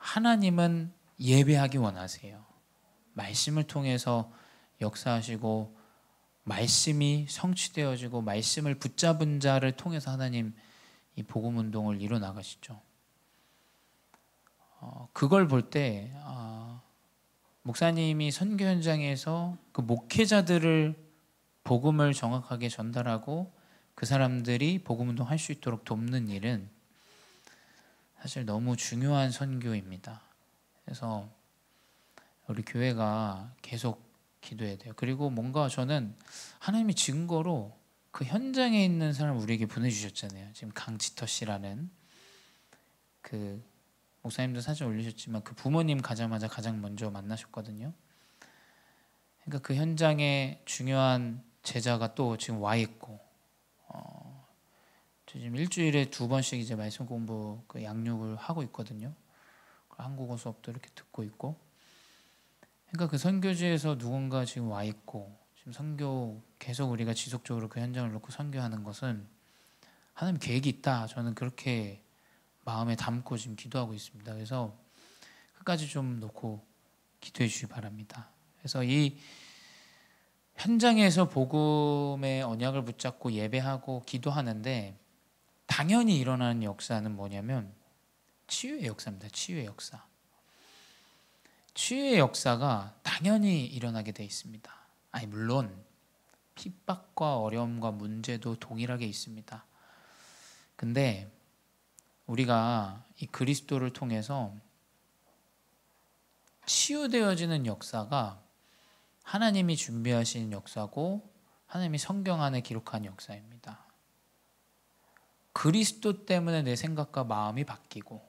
하나님은 예배하기 원하세요. 말씀을 통해서 역사하시고 말씀이 성취되어지고 말씀을 붙잡은 자를 통해서 하나님 이 복음 운동을 이뤄 나가시죠. 그걸 볼 때 목사님이 선교 현장에서 그 목회자들을 복음을 정확하게 전달하고 그 사람들이 복음 운동 할 수 있도록 돕는 일은 사실 너무 중요한 선교입니다. 그래서 우리 교회가 계속 기도해야 돼요. 그리고 뭔가 저는 하나님이 증거로 그 현장에 있는 사람을 우리에게 보내주셨잖아요. 지금 강지터 씨라는 그 목사님도 사진 올리셨지만 그 부모님 가자마자 가장 먼저 만나셨거든요. 그러니까 그 현장에 중요한 제자가 또 지금 와 있고, 지금 일주일에 2번씩 이제 말씀 공부 그 양육을 하고 있거든요. 한국어 수업도 이렇게 듣고 있고, 그러니까 그 선교지에서 누군가 지금 와 있고, 지금 선교 계속 우리가 지속적으로 그 현장을 놓고 선교하는 것은 하나님 계획이 있다. 저는 그렇게 마음에 담고 지금 기도하고 있습니다. 그래서 끝까지 좀 놓고 기도해 주시기 바랍니다. 그래서 이 현장에서 복음의 언약을 붙잡고 예배하고 기도하는데 당연히 일어나는 역사는 뭐냐면 치유의 역사입니다. 치유의 역사. 치유의 역사가 당연히 일어나게 돼 있습니다. 아니 물론 핍박과 어려움과 문제도 동일하게 있습니다. 근데 우리가 이 그리스도를 통해서 치유되어지는 역사가 하나님이 준비하신 역사고 하나님이 성경 안에 기록한 역사입니다. 그리스도 때문에 내 생각과 마음이 바뀌고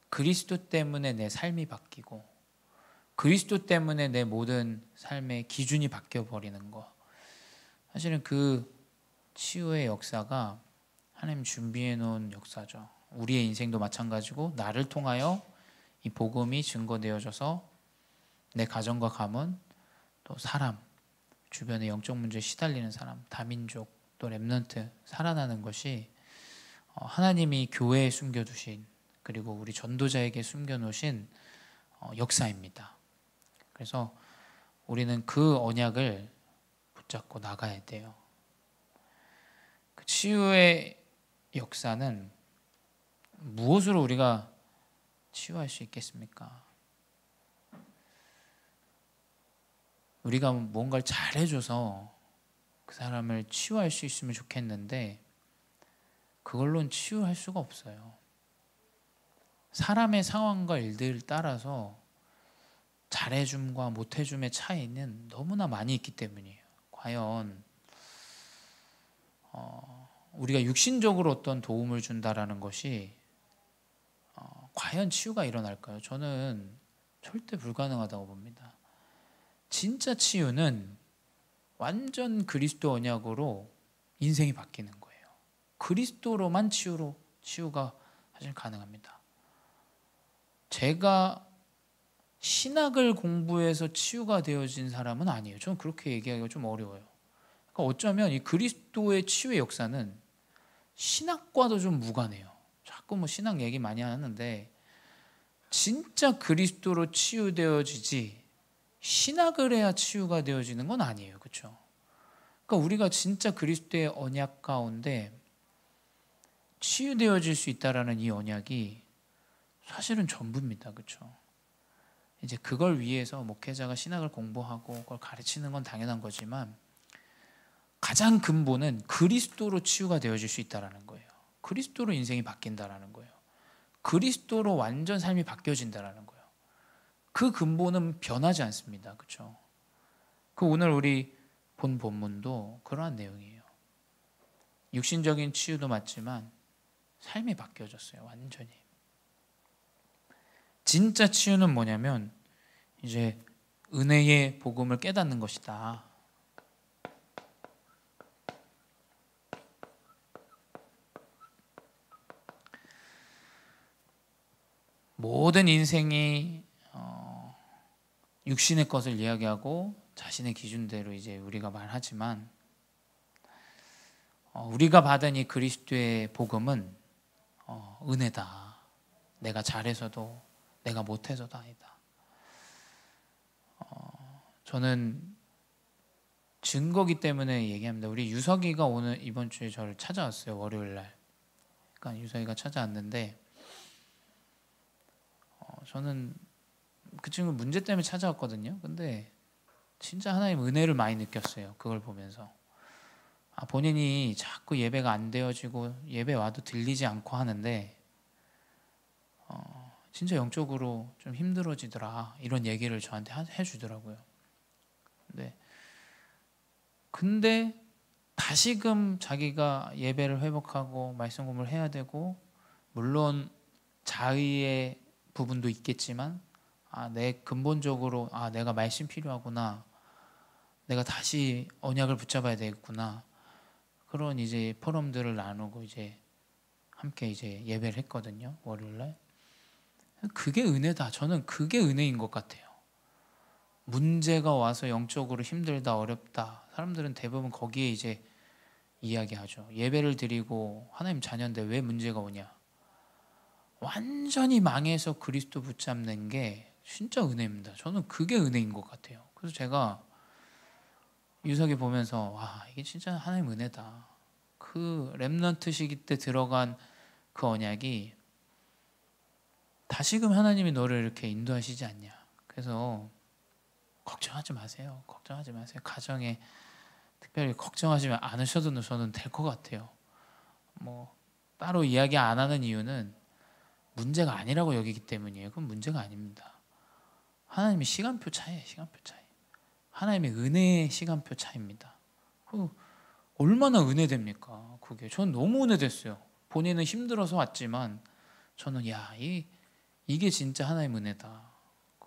그리스도 때문에 내 삶이 바뀌고 그리스도 때문에 내 모든 삶의 기준이 바뀌어버리는 것, 사실은 그 치유의 역사가 하나님 준비해 놓은 역사죠. 우리의 인생도 마찬가지고 나를 통하여 이 복음이 증거되어져서 내 가정과 가문, 또 사람, 주변의 영적 문제에 시달리는 사람, 다민족, 또 렘넌트 살아나는 것이 하나님이 교회에 숨겨두신, 그리고 우리 전도자에게 숨겨놓으신 역사입니다. 그래서 우리는 그 언약을 붙잡고 나가야 돼요. 그 치유의 역사는 무엇으로 우리가 치유할 수 있겠습니까? 우리가 뭔가를 잘해줘서 그 사람을 치유할 수 있으면 좋겠는데 그걸로는 치유할 수가 없어요. 사람의 상황과 일들을 따라서 잘해줌과 못해줌의 차이는 너무나 많이 있기 때문이에요. 과연 우리가 육신적으로 어떤 도움을 준다라는 것이 과연 치유가 일어날까요? 저는 절대 불가능하다고 봅니다. 진짜 치유는 완전 그리스도 언약으로 인생이 바뀌는 거예요. 그리스도로만 치유가 사실 가능합니다. 제가 신학을 공부해서 치유가 되어진 사람은 아니에요. 저는 그렇게 얘기하기가 좀 어려워요. 그러니까 어쩌면 이 그리스도의 치유의 역사는 신학과도 좀 무관해요. 자꾸 뭐 신학 얘기 많이 하는데 진짜 그리스도로 치유되어지지 신학을 해야 치유가 되어지는 건 아니에요. 그렇죠? 그러니까 우리가 진짜 그리스도의 언약 가운데 치유되어질 수 있다라는 이 언약이 사실은 전부입니다. 그렇죠? 이제 그걸 위해서 목회자가 신학을 공부하고 그걸 가르치는 건 당연한 거지만 가장 근본은 그리스도로 치유가 되어질 수 있다라는 거예요. 그리스도로 인생이 바뀐다라는 거예요. 그리스도로 완전 삶이 바뀌어진다라는 거예요. 그 근본은 변하지 않습니다. 그렇죠? 그 오늘 우리 본 본문도 그러한 내용이에요. 육신적인 치유도 맞지만 삶이 바뀌어졌어요. 완전히. 진짜 치유는 뭐냐면 이제 은혜의 복음을 깨닫는 것이다. 모든 인생이 육신의 것을 이야기하고 자신의 기준대로 이제 우리가 말하지만 우리가 받은 이 그리스도의 복음은 은혜다. 내가 잘해서도 내가 못해서도 아니다. 저는 증거기 때문에 얘기합니다. 우리 유석이가 오늘 이번 주에 저를 찾아왔어요. 월요일 날. 그러니까 유석이가 찾아왔는데 저는 그 친구 문제 때문에 찾아왔거든요. 근데 진짜 하나님 은혜를 많이 느꼈어요. 그걸 보면서 본인이 자꾸 예배가 안 되어지고 예배 와도 들리지 않고 하는데 진짜 영적으로 좀 힘들어지더라 이런 얘기를 저한테 해주더라고요. 근데 다시금 자기가 예배를 회복하고 말씀 공부를 해야 되고 물론 자의의 부분도 있겠지만 내 근본적으로 내가 말씀 필요하구나, 내가 다시 언약을 붙잡아야 되겠구나, 그런 이제 포럼들을 나누고 이제 함께 이제 예배를 했거든요. 월요일날. 그게 은혜다. 저는 그게 은혜인 것 같아요. 문제가 와서 영적으로 힘들다, 어렵다. 사람들은 대부분 거기에 이제 이야기하죠. 예배를 드리고 하나님 자녀인데 왜 문제가 오냐. 완전히 망해서 그리스도 붙잡는 게 진짜 은혜입니다. 저는 그게 은혜인 것 같아요. 그래서 제가 유석이 보면서 와, 이게 진짜 하나님 은혜다. 그 렘넌트 시기 때 들어간 그 언약이 다시금 하나님이 너를 이렇게 인도하시지 않냐. 그래서 걱정하지 마세요. 걱정하지 마세요. 가정에 특별히 걱정하지 않으셔도 저는 될 것 같아요. 뭐 따로 이야기 안 하는 이유는 문제가 아니라고 여기기 때문이에요. 그건 문제가 아닙니다. 하나님의 시간표 차이예요. 시간표 차이. 하나님의 은혜의 시간표 차이입니다. 얼마나 은혜됩니까? 그게 전 너무 은혜됐어요. 본인은 힘들어서 왔지만 저는 이게 진짜 하나님 은혜다.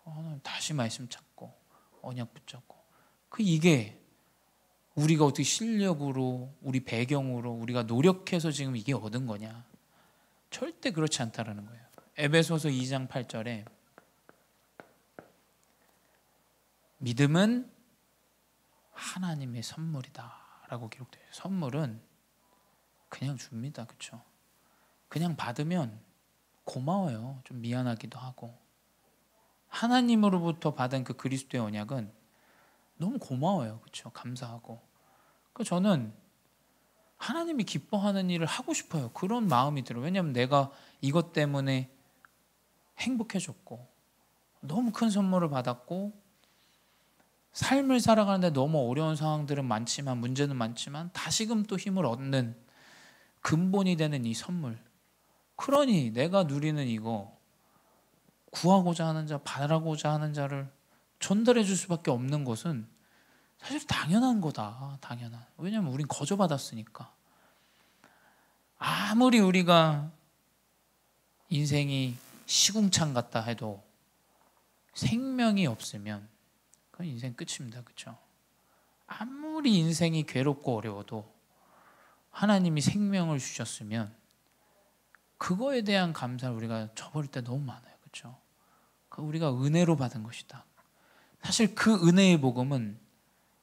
하나님 다시 말씀 찾고 언약 붙잡고 이게 우리가 어떻게 실력으로 우리 배경으로 우리가 노력해서 지금 이게 얻은 거냐? 절대 그렇지 않다라는 거예요. 에베소서 2장 8절에 믿음은 하나님의 선물이다라고 기록돼요. 선물은 그냥 줍니다. 그렇죠? 그냥 받으면 고마워요. 좀 미안하기도 하고. 하나님으로부터 받은 그 그리스도의 언약은 너무 고마워요. 그렇죠? 감사하고. 저는 하나님이 기뻐하는 일을 하고 싶어요. 그런 마음이 들어요. 왜냐하면 내가 이것 때문에 행복해졌고 너무 큰 선물을 받았고 삶을 살아가는데 너무 어려운 상황들은 많지만 문제는 많지만 다시금 또 힘을 얻는 근본이 되는 이 선물. 그러니 내가 누리는 이거 구하고자 하는 자, 바라고자 하는 자를 전달해 줄 수밖에 없는 것은 사실 당연한 거다. 당연한. 왜냐하면 우린 거저 받았으니까. 아무리 우리가 인생이 시궁창 같다 해도 생명이 없으면 그건 인생 끝입니다. 그렇죠? 아무리 인생이 괴롭고 어려워도 하나님이 생명을 주셨으면 그거에 대한 감사를 우리가 저버릴 때 너무 많아요. 그렇죠? 우리가 은혜로 받은 것이다. 사실 그 은혜의 복음은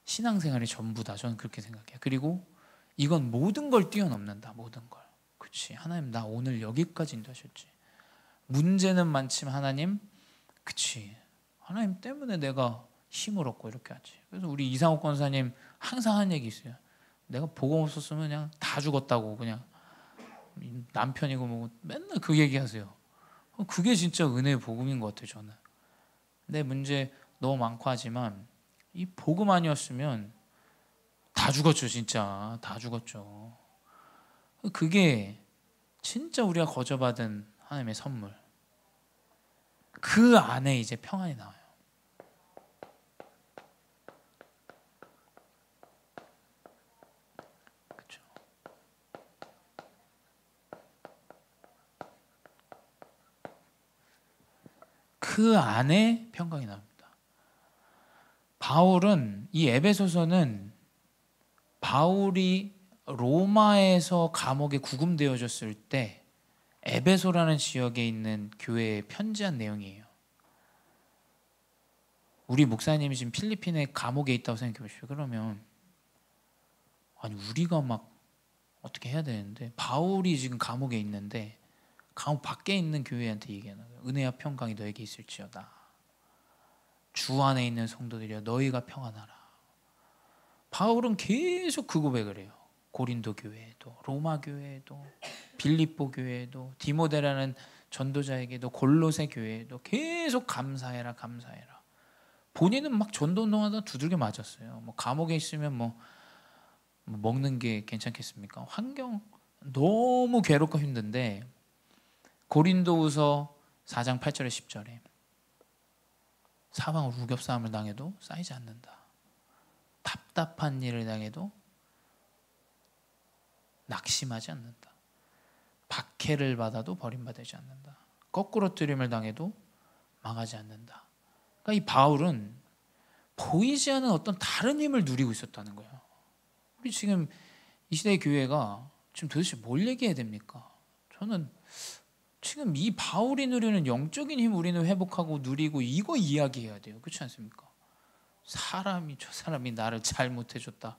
신앙생활의 전부다. 저는 그렇게 생각해요. 그리고 이건 모든 걸 뛰어넘는다. 모든 걸. 그렇지. 하나님 나 오늘 여기까지 인도하셨지. 문제는 많지만 하나님 그치. 하나님 때문에 내가 힘을 얻고 이렇게 하지. 그래서 우리 이상옥 권사님 항상 하는 얘기 있어요. 내가 복음 없었으면 그냥 다 죽었다고 그냥 남편이고 뭐 맨날 그 얘기하세요. 그게 진짜 은혜의 복음인 것 같아요. 저는. 내 문제 너무 많고 하지만 이 복음 아니었으면 다 죽었죠. 진짜 다 죽었죠. 그게 진짜 우리가 거저받은 하나님의 선물. 그 안에 이제 평안이 나와요. 그렇죠? 그 안에 평강이 나옵니다. 바울은 이 에베소서는 바울이 로마에서 감옥에 구금되어졌을 때 에베소라는 지역에 있는 교회에 편지한 내용이에요. 우리 목사님이 지금 필리핀에 감옥에 있다고 생각해 보십시오. 그러면 아니 우리가 막 어떻게 해야 되는데 바울이 지금 감옥에 있는데 감옥 밖에 있는 교회한테 얘기하는 거예요. 은혜와 평강이 너에게 있을지어다. 주 안에 있는 성도들이여 너희가 평안하라. 바울은 계속 그 고백을 해요. 고린도 교회에도, 로마 교회에도, 빌립보 교회에도, 디모데라는 전도자에게도, 골로새 교회에도 계속 감사해라, 감사해라. 본인은 막 전도 운동하다 두들겨 맞았어요. 뭐 감옥에 있으면 뭐 먹는 게 괜찮겠습니까? 환경 너무 괴롭고 힘든데 고린도후서 4장 8절에 10절에 사방으로 우겹싸움을 당해도 쌓이지 않는다. 답답한 일을 당해도 낙심하지 않는다. 박해를 받아도 버림받지 않는다. 거꾸로 뜨림을 당해도 망하지 않는다. 그러니까 이 바울은 보이지 않는 어떤 다른 힘을 누리고 있었다는 거예요. 우리 지금 이 시대의 교회가 지금 도대체 뭘 얘기해야 됩니까? 저는 지금 이 바울이 누리는 영적인 힘 우리는 회복하고 누리고 이거 이야기해야 돼요. 그렇지 않습니까? 저 사람이 나를 잘못해줬다.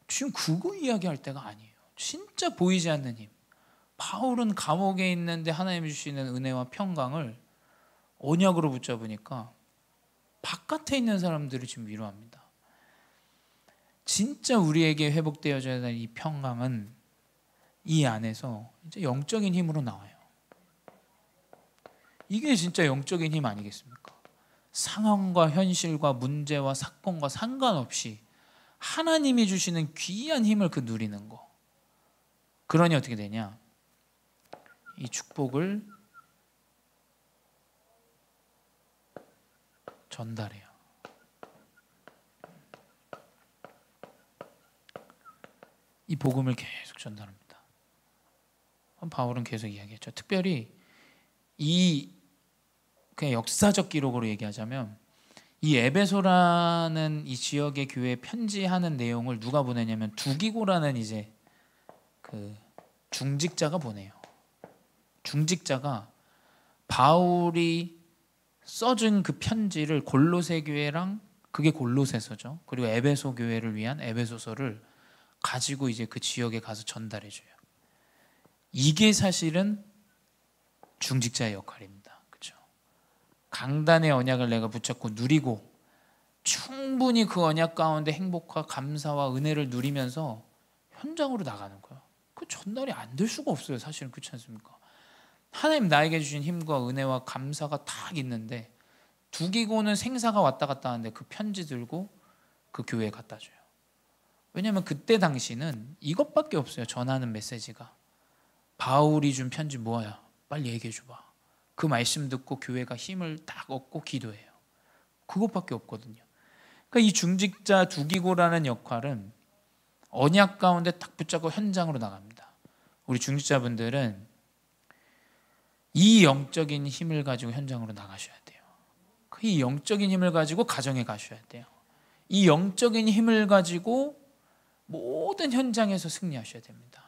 지금 그거 이야기할 때가 아니에요. 진짜 보이지 않는 힘. 바울은 감옥에 있는데 하나님이 주시는 은혜와 평강을 언약으로 붙잡으니까 바깥에 있는 사람들이 지금 위로합니다. 진짜 우리에게 회복되어져야 할 이 평강은 이 안에서 이제 영적인 힘으로 나와요. 이게 진짜 영적인 힘 아니겠습니까? 상황과 현실과 문제와 사건과 상관없이 하나님이 주시는 귀한 힘을 그 누리는 거. 그러니 어떻게 되냐? 이 축복을 전달해요. 이 복음을 계속 전달합니다. 바울은 계속 이야기했죠. 특별히 그냥 역사적 기록으로 얘기하자면 이 에베소라는 이 지역의 교회에 편지하는 내용을 누가 보내냐면 두기고라는 이제 그 중직자가 보내요. 중직자가 바울이 써준 그 편지를 골로새 교회랑 그게 골로새서죠. 그리고 에베소 교회를 위한 에베소서를 가지고 이제 그 지역에 가서 전달해줘요. 이게 사실은 중직자의 역할입니다. 그렇죠? 강단의 언약을 내가 붙잡고 누리고 충분히 그 언약 가운데 행복과 감사와 은혜를 누리면서 현장으로 나가는 거예요. 그 전달이 안 될 수가 없어요. 사실은 그렇지 않습니까? 하나님 나에게 주신 힘과 은혜와 감사가 딱 있는데 두기고는 생사가 왔다 갔다 하는데 그 편지 들고 그 교회에 갖다 줘요. 왜냐하면 그때 당시는 이것밖에 없어요. 전하는 메시지가. 바울이 준 편지 뭐야? 빨리 얘기해 줘봐. 그 말씀 듣고 교회가 힘을 딱 얻고 기도해요. 그것밖에 없거든요. 그러니까 이 중직자 두기고라는 역할은 언약 가운데 딱 붙잡고 현장으로 나갑니다. 우리 중직자분들은 이 영적인 힘을 가지고 현장으로 나가셔야 돼요. 이 영적인 힘을 가지고 가정에 가셔야 돼요. 이 영적인 힘을 가지고 모든 현장에서 승리하셔야 됩니다.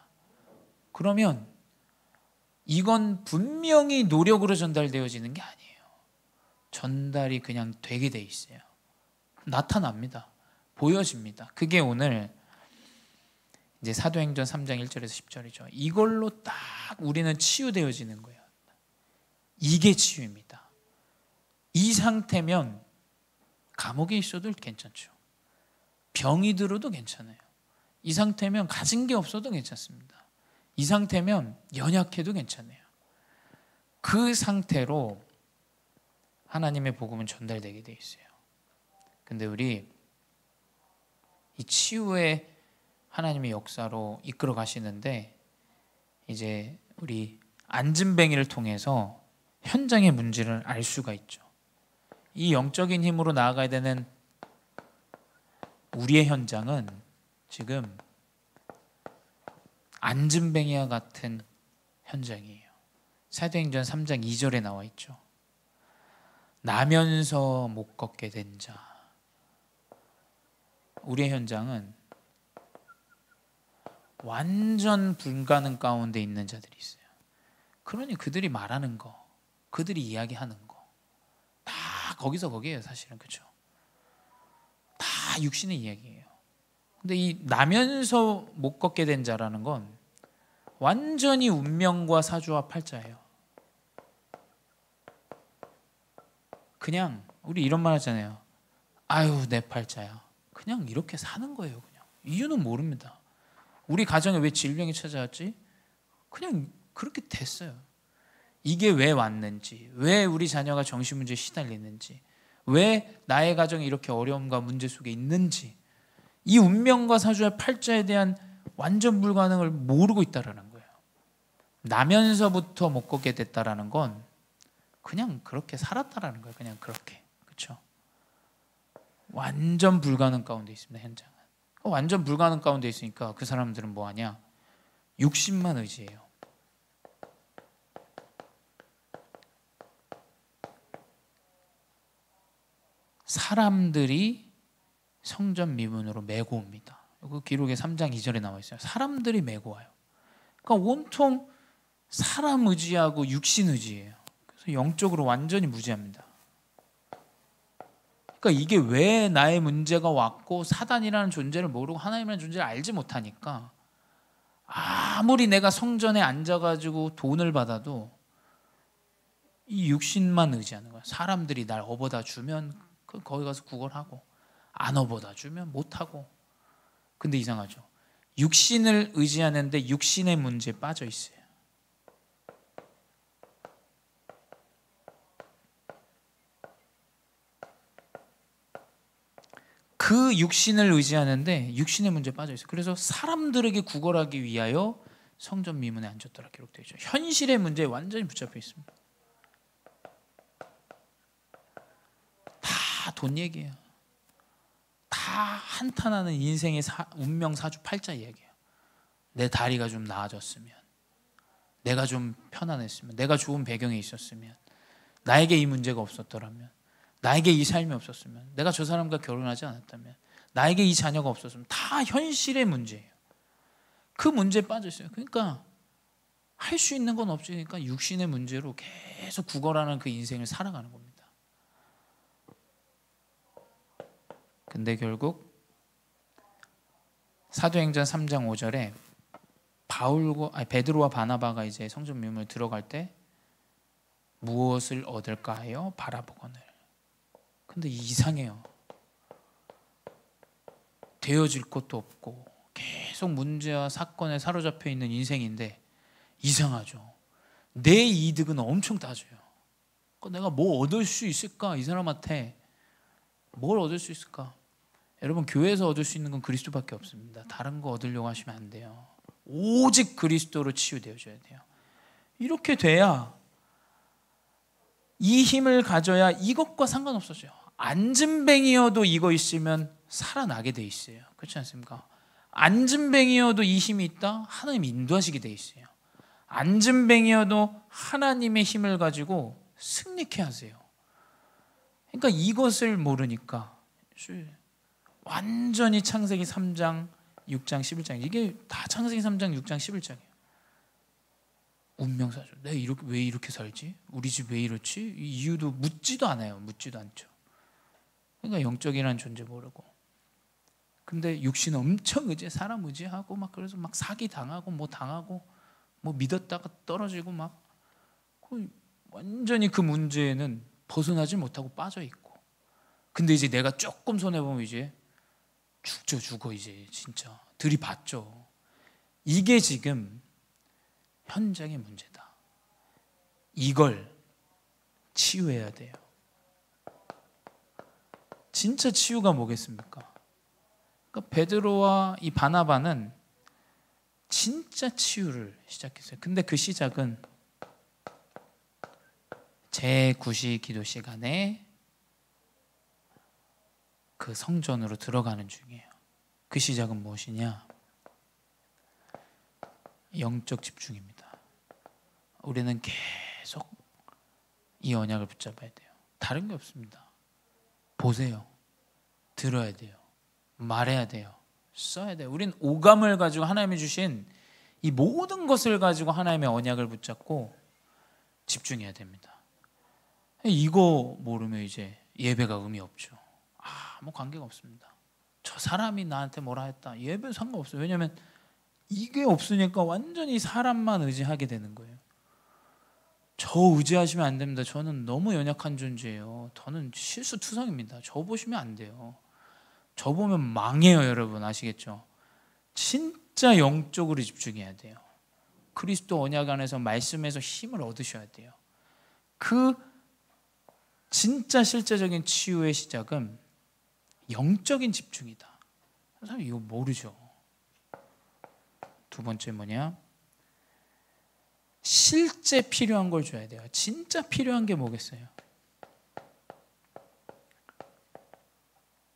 그러면 이건 분명히 노력으로 전달되어지는 게 아니에요. 전달이 그냥 되게 돼 있어요. 나타납니다. 보여집니다. 그게 오늘 이제 사도행전 3장 1절에서 10절이죠. 이걸로 딱 우리는 치유되어지는 거예요. 이게 치유입니다. 이 상태면 감옥에 있어도 괜찮죠. 병이 들어도 괜찮아요. 이 상태면 가진 게 없어도 괜찮습니다. 이 상태면 연약해도 괜찮아요. 그 상태로 하나님의 복음은 전달되게 돼 있어요. 근데 우리 이 치유의 하나님의 역사로 이끌어 가시는데 이제 우리 안진뱅이를 통해서 현장의 문제를 알 수가 있죠. 이 영적인 힘으로 나아가야 되는 우리의 현장은 지금 안진뱅이와 같은 현장이에요. 사도행전 3장 2절에 나와 있죠. 나면서 못 걷게 된 자. 우리의 현장은 완전 불가능 가운데 있는 자들이 있어요. 그러니 그들이 말하는 거, 그들이 이야기하는 거 다 거기서 거기에요. 사실은. 그렇죠? 다 육신의 이야기예요. 근데 이 나면서 못 걷게 된 자라는 건 완전히 운명과 사주와 팔자예요. 그냥 우리 이런 말 하잖아요. 아유 내 팔자야. 그냥 이렇게 사는 거예요. 그냥 이유는 모릅니다. 우리 가정에 왜 질병이 찾아왔지? 그냥 그렇게 됐어요. 이게 왜 왔는지, 왜 우리 자녀가 정신문제에 시달리는지, 왜 나의 가정이 이렇게 어려움과 문제 속에 있는지, 이 운명과 사주와 팔자에 대한 완전 불가능을 모르고 있다라는 거예요. 나면서부터 못 걷게 됐다라는 건 그냥 그렇게 살았다라는 거예요. 그냥 그렇게. 그렇죠? 완전 불가능 가운데 있습니다. 현장은. 완전 불가능 가운데 있으니까 그 사람들은 뭐 하냐? 육신만 의지해요. 사람들이 성전 미문으로 메고 옵니다. 그 기록의 3장 2절에 나와 있어요. 사람들이 메고 와요. 그러니까 온통 사람 의지하고 육신 의지예요. 그래서 영적으로 완전히 무지합니다. 그러니까 이게 왜 나의 문제가 왔고 사단이라는 존재를 모르고 하나님이라는 존재를 알지 못하니까 아무리 내가 성전에 앉아가지고 돈을 받아도 이 육신만 의지하는 거야. 사람들이 날 업어다 주면 거기 가서 구걸하고 안 업어다 주면 못하고. 근데 이상하죠. 육신을 의지하는데 육신의 문제에 빠져 있어요. 그 육신을 의지하는데 육신의 문제에 빠져 있어요. 그래서 사람들에게 구걸하기 위하여 성전 미문에 앉았더라 기록되어 있죠. 현실의 문제에 완전히 붙잡혀 있습니다. 다 돈 얘기예요. 다 한탄하는 인생의 운명 사주 팔자 얘기예요. 내 다리가 좀 나아졌으면, 내가 좀 편안했으면, 내가 좋은 배경에 있었으면, 나에게 이 문제가 없었더라면, 나에게 이 삶이 없었으면, 내가 저 사람과 결혼하지 않았다면, 나에게 이 자녀가 없었으면, 다 현실의 문제예요. 그 문제에 빠져 있어요. 그러니까 할 수 있는 건 없으니까 육신의 문제로 계속 구걸하는 그 인생을 살아가는 겁니다. 근데 결국 사도행전 3장 5절에 베드로와 바나바가 이제 성전 미문에 들어갈 때 무엇을 얻을까 하여 바라보거늘. 근데 이상해요. 되어질 것도 없고 계속 문제와 사건에 사로잡혀 있는 인생인데 이상하죠. 내 이득은 엄청 따져요. 내가 뭐 얻을 수 있을까? 이 사람한테 뭘 얻을 수 있을까? 여러분, 교회에서 얻을 수 있는 건 그리스도밖에 없습니다. 다른 거 얻으려고 하시면 안 돼요. 오직 그리스도로 치유되어져야 돼요. 이렇게 돼야, 이 힘을 가져야 이것과 상관없어져요. 안진뱅이여도 이거 있으면 살아나게 돼 있어요. 그렇지 않습니까? 안진뱅이여도 이 힘이 있다? 하나님 인도하시게 돼 있어요. 안진뱅이여도 하나님의 힘을 가지고 승리케 하세요. 그러니까 이것을 모르니까 완전히 창세기 3장, 6장, 11장, 이게 다 창세기 3장, 6장, 11장이에요. 운명사죠. 내가 왜 이렇게 살지? 우리 집 왜 이렇지? 이유도 묻지도 않아요. 묻지도 않죠. 그러니까 영적이라는 존재 모르고. 근데 육신 엄청 의지해, 사람 의지하고 막, 그래서 막 사기 당하고 뭐 당하고 뭐 믿었다가 떨어지고 막, 완전히 그 문제에는 벗어나지 못하고 빠져 있고. 근데 이제 내가 조금 손해 보면 이제 죽어 이제 진짜 들이받죠. 이게 지금 현장의 문제다. 이걸 치유해야 돼요. 진짜 치유가 뭐겠습니까? 그러니까 베드로와 이 바나바는 진짜 치유를 시작했어요. 근데 그 시작은 제9시 기도 시간에 그 성전으로 들어가는 중이에요. 그 시작은 무엇이냐? 영적 집중입니다. 우리는 계속 이 언약을 붙잡아야 돼요. 다른 게 없습니다. 보세요. 들어야 돼요. 말해야 돼요. 써야 돼요. 우린 오감을 가지고 하나님이 주신 이 모든 것을 가지고 하나님의 언약을 붙잡고 집중해야 됩니다. 이거 모르면 이제 예배가 의미 없죠. 아무 관계가 없습니다. 저 사람이 나한테 뭐라 했다, 예배 상관없어요. 왜냐하면 이게 없으니까 완전히 사람만 의지하게 되는 거예요. 저 의지하시면 안 됩니다. 저는 너무 연약한 존재예요. 저는 실수투성입니다. 저 보시면 안 돼요. 저 보면 망해요, 여러분. 아시겠죠? 진짜 영적으로 집중해야 돼요. 그리스도 언약 안에서 말씀에서 힘을 얻으셔야 돼요. 그 진짜 실제적인 치유의 시작은 영적인 집중이다. 사람 이거 모르죠. 두 번째 뭐냐? 실제 필요한 걸 줘야 돼요. 진짜 필요한 게 뭐겠어요?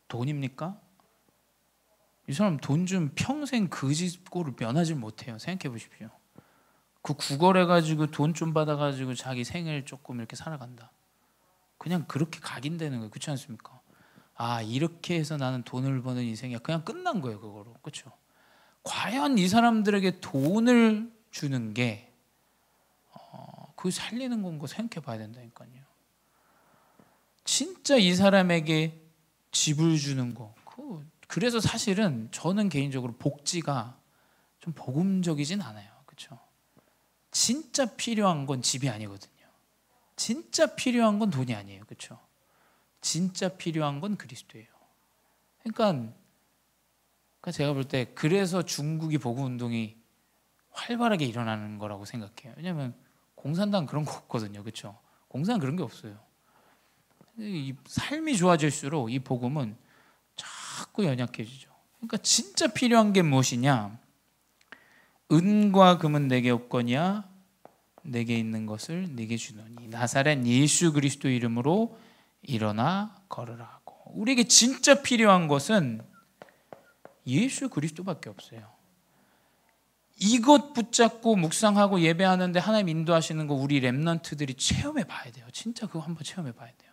돈입니까? 이 사람 돈 좀 평생 그 짓고를 면하지 못해요. 생각해 보십시오. 그 구걸해가지고 돈 좀 받아가지고 자기 생을 조금 이렇게 살아간다. 그냥 그렇게 각인되는 거예요. 그렇지 않습니까? 아, 이렇게 해서 나는 돈을 버는 인생이야. 그냥 끝난 거예요, 그거로. 그렇죠? 과연 이 사람들에게 돈을 주는 게 그 살리는 건가 생각해 봐야 된다니까요. 진짜 이 사람에게 집을 주는 거. 그래서 사실은 저는 개인적으로 복지가 좀 복음적이진 않아요. 그렇죠? 진짜 필요한 건 집이 아니거든요. 진짜 필요한 건 돈이 아니에요. 그렇죠? 진짜 필요한 건 그리스도예요. 그러니까 제가 볼 때 그래서 중국이 복음 운동이 활발하게 일어나는 거라고 생각해요. 왜냐하면 공산당 그런 거 없거든요. 그렇죠? 공산당 그런 게 없어요. 이 삶이 좋아질수록 이 복음은 자꾸 연약해지죠. 그러니까 진짜 필요한 게 무엇이냐? 은과 금은 내게 없거니와 내게 있는 것을 내게 주노니 나사렛 예수 그리스도 이름으로 일어나 걸으라고. 우리에게 진짜 필요한 것은 예수 그리스도밖에 없어요. 이것 붙잡고 묵상하고 예배하는데 하나님 인도하시는 거 우리 렘넌트들이 체험해 봐야 돼요. 진짜 그거 한번 체험해 봐야 돼요.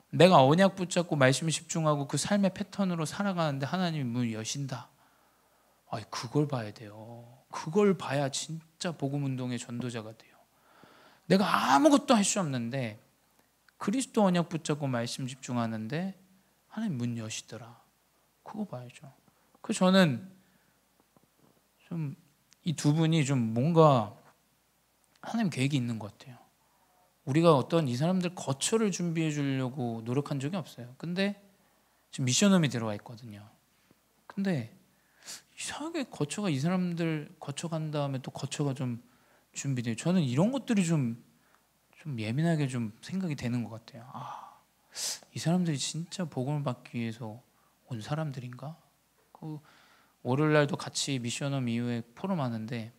내가 언약 붙잡고 말씀에 집중하고 그 삶의 패턴으로 살아가는데 하나님이 문을 여신다. 그걸 봐야 돼요. 그걸 봐야 진짜 복음운동의 전도자가 돼요. 내가 아무것도 할 수 없는데 그리스도 언약 붙잡고 말씀 집중하는데 하나님 문 여시더라. 그거 봐야죠. 그래서 저는 좀 이 두 분이 좀 뭔가 하나님 계획이 있는 것 같아요. 우리가 어떤 이 사람들 거처를 준비해 주려고 노력한 적이 없어요. 근데 지금 미션홈이 들어와 있거든요. 근데 이상하게 거처가 이 사람들 거처 간 다음에 또 거처가 좀 준비돼요. 저는 이런 것들이 좀 예민하게 좀 생각이 되는 것 같아요. 이 사람들이 진짜 복음을 받기 위해서 온 사람들인가? 월요일 날도 같이 미션홈 이후에 포럼 하는데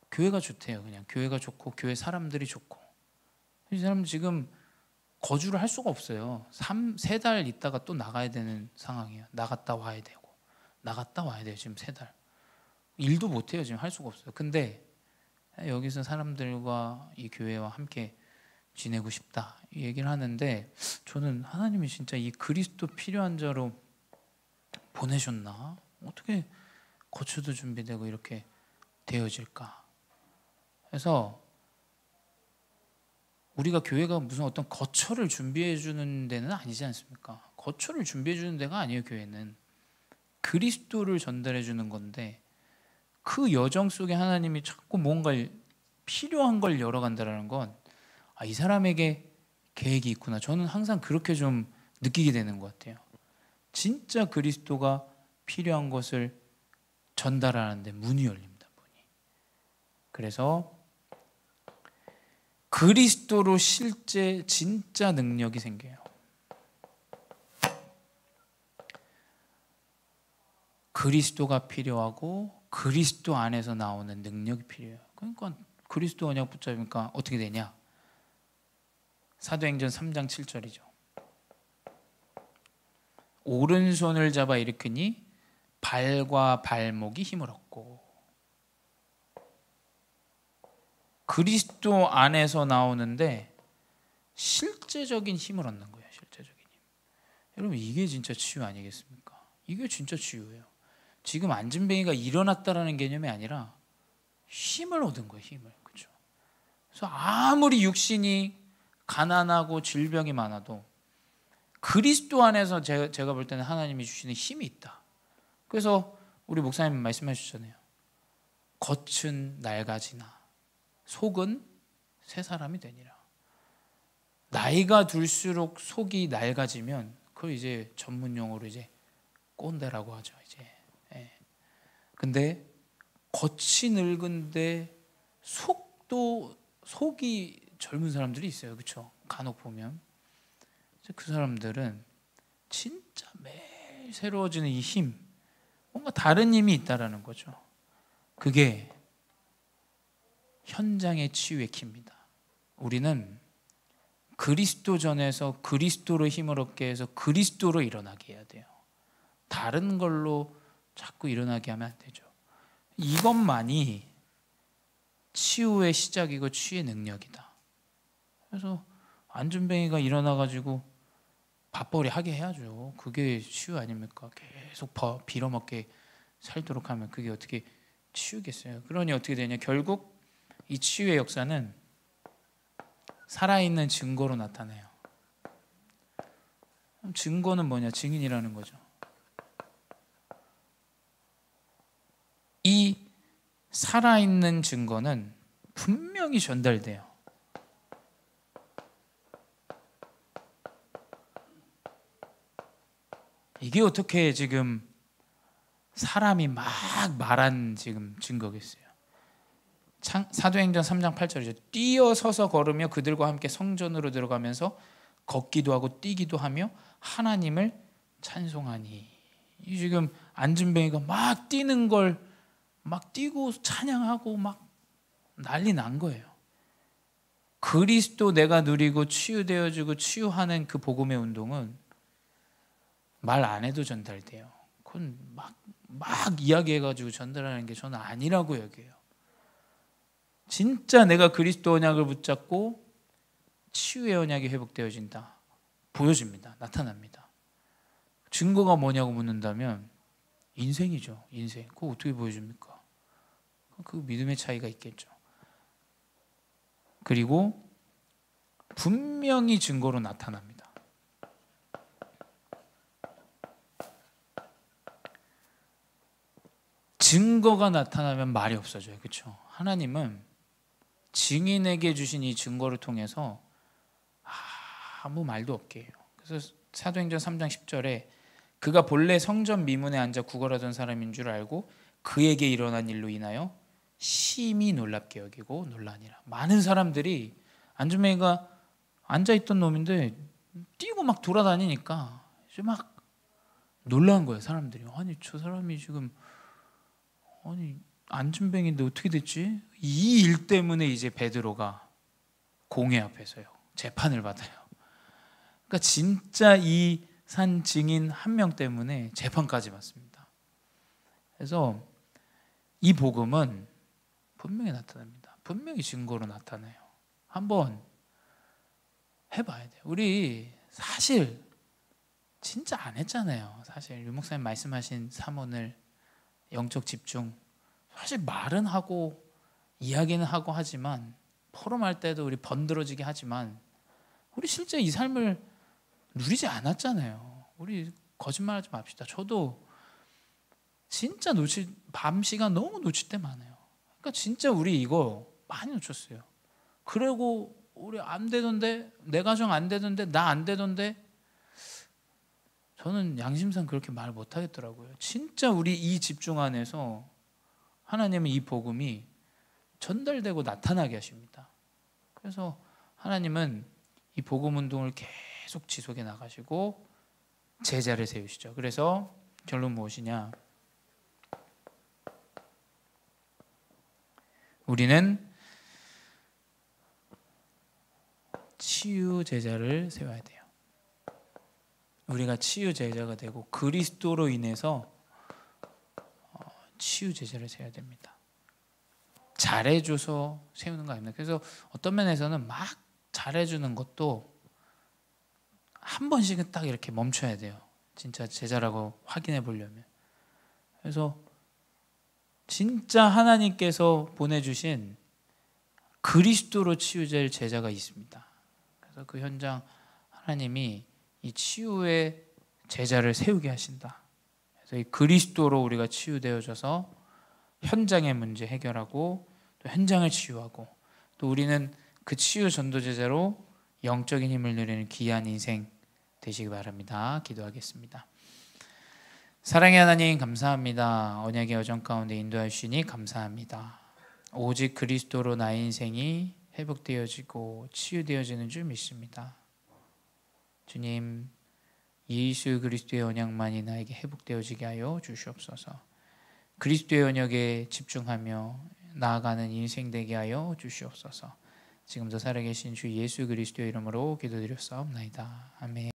교회가 좋대요. 그냥 교회가 좋고 교회 사람들이 좋고 이 사람 지금 거주를 할 수가 없어요. 3달 있다가 또 나가야 되는 상황이에요. 나갔다 와야 되고 나갔다 와야 돼요. 지금 3달 일도 못해요. 지금 할 수가 없어요. 근데 여기서 사람들과 이 교회와 함께 지내고 싶다 이 얘기를 하는데 저는 하나님이 진짜 이 그리스도 필요한 자로 보내셨나? 어떻게 거처도 준비되고 이렇게 되어질까? 그래서 우리가 교회가 무슨 어떤 거처를 준비해 주는 데는 아니지 않습니까? 거처를 준비해 주는 데가 아니에요. 교회는 그리스도를 전달해 주는 건데 그 여정 속에 하나님이 자꾸 뭔가 필요한 걸 열어간다는 건 이 사람에게 계획이 있구나. 저는 항상 그렇게 좀 느끼게 되는 것 같아요. 진짜 그리스도가 필요한 것을 전달하는데 문이 열립니다. 문이. 그래서 그리스도로 실제 진짜 능력이 생겨요. 그리스도가 필요하고 그리스도 안에서 나오는 능력이 필요해요. 그러니까 그리스도 언약 붙잡으니까 어떻게 되냐? 사도행전 3장 7절이죠. 오른손을 잡아 일으키니 발과 발목이 힘을 얻고. 그리스도 안에서 나오는데 실제적인 힘을 얻는 거예요. 실제적인 힘. 여러분 이게 진짜 치유 아니겠습니까? 이게 진짜 치유예요. 지금 안진뱅이가 일어났다라는 개념이 아니라 힘을 얻은 거예요. 힘을. 그렇죠? 그래서 아무리 육신이 가난하고 질병이 많아도 그리스도 안에서 제가 볼 때는 하나님이 주시는 힘이 있다. 그래서 우리 목사님 말씀해 주셨잖아요. 겉은 낡아지나 속은 새 사람이 되니라. 나이가 들수록 속이 낡아지면 그걸 이제 전문 용어로 이제 꼰대라고 하죠. 이제. 예. 근데 겉이 늙은데 속이 젊은 사람들이 있어요. 그렇죠? 간혹 보면 그 사람들은 진짜 매일 새로워지는 이 힘, 뭔가 다른 힘이 있다라는 거죠. 그게 현장의 치유의 키입니다. 우리는 그리스도 전에서 그리스도로 힘을 얻게 해서 그리스도로 일어나게 해야 돼요. 다른 걸로 자꾸 일어나게 하면 안 되죠. 이것만이 치유의 시작이고 치유의 능력이다. 그래서 안준뱅이가 일어나가지고 밥벌이 하게 해야죠. 그게 치유 아닙니까? 계속 빌어먹게 살도록 하면 그게 어떻게 치유겠어요? 그러니 어떻게 되냐? 결국 이 치유의 역사는 살아있는 증거로 나타나요. 증거는 뭐냐? 증인이라는 거죠. 이 살아있는 증거는 분명히 전달돼요. 이게 어떻게 지금 사람이 막 말한 지금 증거겠어요. 사도행전 3장 8절이죠. 뛰어서서 걸으며 그들과 함께 성전으로 들어가면서 걷기도 하고 뛰기도 하며 하나님을 찬송하니. 이 지금 안준뱅이가 막 뛰는 걸 막 뛰고 찬양하고 막 난리 난 거예요. 그리스도 내가 누리고 치유되어지고 치유하는 그 복음의 운동은 말 안 해도 전달돼요. 그건 막 이야기해가지고 전달하는 게 저는 아니라고 여겨요. 진짜 내가 그리스도 언약을 붙잡고 치유의 언약이 회복되어진다. 보여집니다. 나타납니다. 증거가 뭐냐고 묻는다면 인생이죠. 인생. 그거 어떻게 보여줍니까? 그 믿음의 차이가 있겠죠. 그리고 분명히 증거로 나타납니다. 증거가 나타나면 말이 없어져요. 그렇죠? 하나님은 증인에게 주신 이 증거를 통해서 아무 말도 없게 해요. 그래서 사도행전 3장 10절에 그가 본래 성전 미문에 앉아 구걸하던 사람인 줄 알고 그에게 일어난 일로 인하여 심히 놀랍게 여기고 놀라니라. 많은 사람들이 안준뱅이가 앉아있던 놈인데 뛰고 막 돌아다니니까 이제 막 놀란 거예요. 사람들이. 아니 저 사람이 지금 안준뱅이인데 어떻게 됐지? 이 일 때문에 이제 베드로가 공회 앞에서요 재판을 받아요. 그러니까 진짜 이 산 증인 한 명 때문에 재판까지 받습니다. 그래서 이 복음은 분명히 나타납니다. 분명히 증거로 나타나요. 한번 해봐야 돼요. 우리 사실 진짜 안 했잖아요. 사실 유 목사님 말씀하신 삼원을 영적 집중, 사실 말은 하고 이야기는 하고 하지만 포럼할 때도 우리 번들어지게 하지만 우리 실제 이 삶을 누리지 않았잖아요. 우리 거짓말하지 맙시다. 저도 진짜 밤 시간 너무 놓칠 때 많아요. 그러니까 진짜 우리 이거 많이 놓쳤어요. 그리고 우리 안 되던데, 내 가정 안 되던데, 나 안 되던데, 저는 양심상 그렇게 말 못 하겠더라고요. 진짜 우리 이 집중 안에서 하나님은 이 복음이 전달되고 나타나게 하십니다. 그래서 하나님은 이 복음 운동을 계속 지속해 나가시고 제자를 세우시죠. 그래서 결론 무엇이냐? 우리는 치유 제자를 세워야 돼요. 우리가 치유 제자가 되고 그리스도로 인해서 치유 제자를 세워야 됩니다. 잘해줘서 세우는 거 아닙니다. 그래서 어떤 면에서는 막 잘해주는 것도 한 번씩은 딱 이렇게 멈춰야 돼요. 진짜 제자라고 확인해 보려면. 그래서 진짜 하나님께서 보내주신 그리스도로 치유될 제자가 있습니다. 그래서 그 현장 하나님이 이 치유의 제자를 세우게 하신다. 이 그리스도로 우리가 치유되어져서 현장의 문제 해결하고 또 현장을 치유하고 또 우리는 그 치유 전도제자로 영적인 힘을 누리는 귀한 인생 되시기 바랍니다. 기도하겠습니다. 사랑의 하나님 감사합니다. 언약의 여정 가운데 인도해 주시니 감사합니다. 오직 그리스도로 나의 인생이 회복되어지고 치유되어지는 줄 믿습니다. 주님, 예수 그리스도의 언약만이 나에게 회복되어지게 하여 주시옵소서. 그리스도의 언약에 집중하며 나아가는 인생 되게 하여 주시옵소서. 지금도 살아계신 주 예수 그리스도의 이름으로 기도드렸사옵나이다. 아멘.